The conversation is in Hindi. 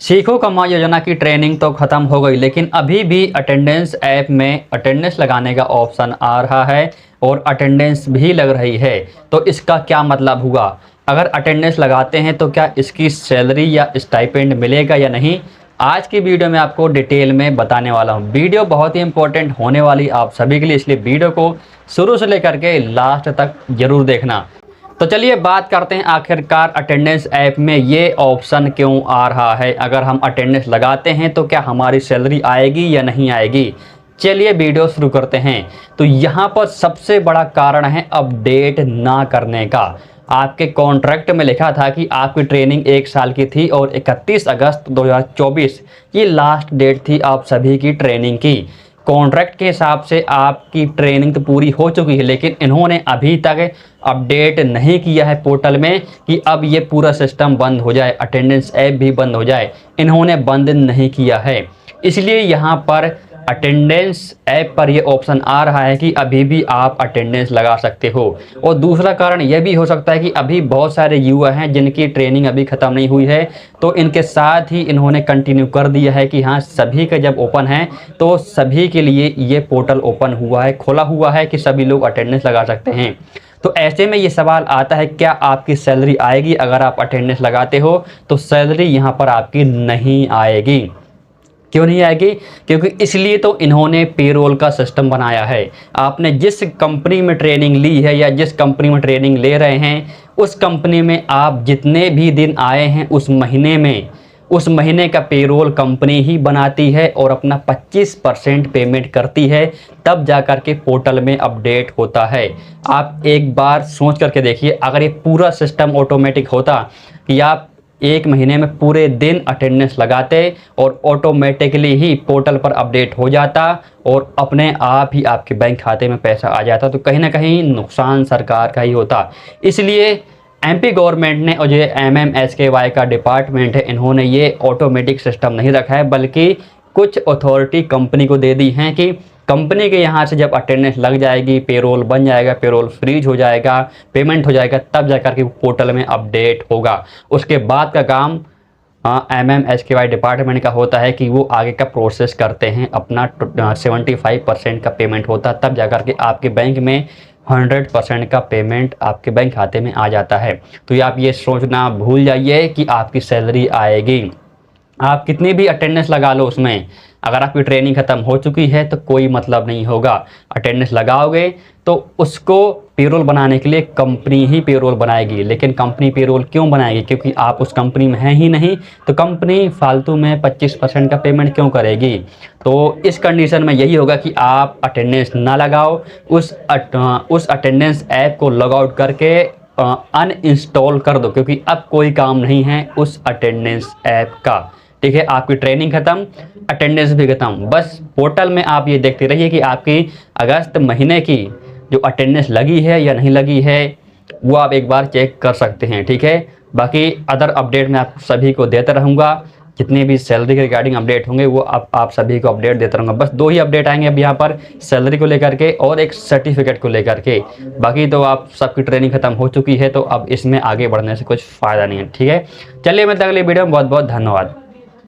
सीखो कमाओ योजना की ट्रेनिंग तो ख़त्म हो गई, लेकिन अभी भी अटेंडेंस ऐप में अटेंडेंस लगाने का ऑप्शन आ रहा है और अटेंडेंस भी लग रही है। तो इसका क्या मतलब हुआ? अगर अटेंडेंस लगाते हैं तो क्या इसकी सैलरी या स्टाइपेंड मिलेगा या नहीं? आज की वीडियो में आपको डिटेल में बताने वाला हूँ। वीडियो बहुत ही इंपॉर्टेंट होने वाली आप सभी के लिए, इसलिए वीडियो को शुरू से लेकर के लास्ट तक ज़रूर देखना। तो चलिए बात करते हैं आखिरकार अटेंडेंस ऐप में ये ऑप्शन क्यों आ रहा है। अगर हम अटेंडेंस लगाते हैं तो क्या हमारी सैलरी आएगी या नहीं आएगी? चलिए वीडियो शुरू करते हैं। तो यहाँ पर सबसे बड़ा कारण है अपडेट ना करने का। आपके कॉन्ट्रैक्ट में लिखा था कि आपकी ट्रेनिंग 1 साल की थी और 31 अगस्त 2024 ये लास्ट डेट थी आप सभी की ट्रेनिंग की। कॉन्ट्रैक्ट के हिसाब से आपकी ट्रेनिंग तो पूरी हो चुकी है, लेकिन इन्होंने अभी तक अपडेट नहीं किया है पोर्टल में कि अब ये पूरा सिस्टम बंद हो जाए, अटेंडेंस ऐप भी बंद हो जाए। इन्होंने बंद नहीं किया है, इसलिए यहाँ पर अटेंडेंस ऐप पर ये ऑप्शन आ रहा है कि अभी भी आप अटेंडेंस लगा सकते हो। और दूसरा कारण यह भी हो सकता है कि अभी बहुत सारे युवा हैं जिनकी ट्रेनिंग अभी ख़त्म नहीं हुई है, तो इनके साथ ही इन्होंने कंटिन्यू कर दिया है कि हाँ सभी का जब ओपन है तो सभी के लिए ये पोर्टल ओपन हुआ है, खोला हुआ है कि सभी लोग अटेंडेंस लगा सकते हैं। तो ऐसे में ये सवाल आता है, क्या आपकी सैलरी आएगी? अगर आप अटेंडेंस लगाते हो तो सैलरी यहाँ पर आपकी नहीं आएगी। क्यों नहीं आएगी? क्योंकि इसलिए तो इन्होंने पेरोल का सिस्टम बनाया है। आपने जिस कंपनी में ट्रेनिंग ली है या जिस कंपनी में ट्रेनिंग ले रहे हैं, उस कंपनी में आप जितने भी दिन आए हैं उस महीने का पेरोल कंपनी ही बनाती है और अपना 25% पेमेंट करती है, तब जा कर के पोर्टल में अपडेट होता है। आप एक बार सोच करके देखिए, अगर ये पूरा सिस्टम ऑटोमेटिक होता कि आप 1 महीने में पूरे दिन अटेंडेंस लगाते और ऑटोमेटिकली ही पोर्टल पर अपडेट हो जाता और अपने आप ही आपके बैंक खाते में पैसा आ जाता, तो कहीं ना कहीं नुकसान सरकार का ही होता। इसलिए एमपी गवर्नमेंट ने और जो MMSKY का डिपार्टमेंट है, इन्होंने ये ऑटोमेटिक सिस्टम नहीं रखा है, बल्कि कुछ अथॉरिटी कंपनी को दे दी हैं कि कंपनी के यहाँ से जब अटेंडेंस लग जाएगी, पेरोल बन जाएगा, पेरोल फ्रीज हो जाएगा, पेमेंट हो जाएगा, तब जाकर के पोर्टल में अपडेट होगा। उसके बाद का काम MMSKY डिपार्टमेंट का होता है कि वो आगे का प्रोसेस करते हैं। अपना 75% का पेमेंट होता है, तब जाकर के आपके बैंक में 100% का पेमेंट आपके बैंक खाते में आ जाता है। तो आप ये सोचना भूल जाइए कि आपकी सैलरी आएगी। आप कितनी भी अटेंडेंस लगा लो उसमें, अगर आपकी ट्रेनिंग ख़त्म हो चुकी है तो कोई मतलब नहीं होगा। अटेंडेंस लगाओगे तो उसको पेरोल बनाने के लिए कंपनी ही पेरोल बनाएगी। लेकिन कंपनी पेरोल क्यों बनाएगी? क्योंकि आप उस कंपनी में हैं ही नहीं, तो कंपनी फालतू में 25% का पेमेंट क्यों करेगी? तो इस कंडीशन में यही होगा कि आप अटेंडेंस ना लगाओ, उस अटेंडेंस ऐप को लॉग आउट करके अनइंस्टॉल कर दो, क्योंकि अब कोई काम नहीं है उस अटेंडेंस ऐप का। ठीक है, आपकी ट्रेनिंग खत्म, अटेंडेंस भी खत्म। बस पोर्टल में आप ये देखते रहिए कि आपकी अगस्त महीने की जो अटेंडेंस लगी है या नहीं लगी है, वो आप एक बार चेक कर सकते हैं। ठीक है, बाकी अदर अपडेट मैं आप सभी को देता रहूँगा। जितने भी सैलरी के रिगार्डिंग अपडेट होंगे वो आप सभी को अपडेट देता रहूँगा। बस 2 ही अपडेट आएंगे अब यहाँ पर, सैलरी को लेकर के और एक सर्टिफिकेट को लेकर के। बाकी तो आप सबकी ट्रेनिंग खत्म हो चुकी है, तो अब इसमें आगे बढ़ने से कुछ फ़ायदा नहीं है। ठीक है, चलिए मिलते हैं अगली वीडियो में। बहुत बहुत धन्यवाद।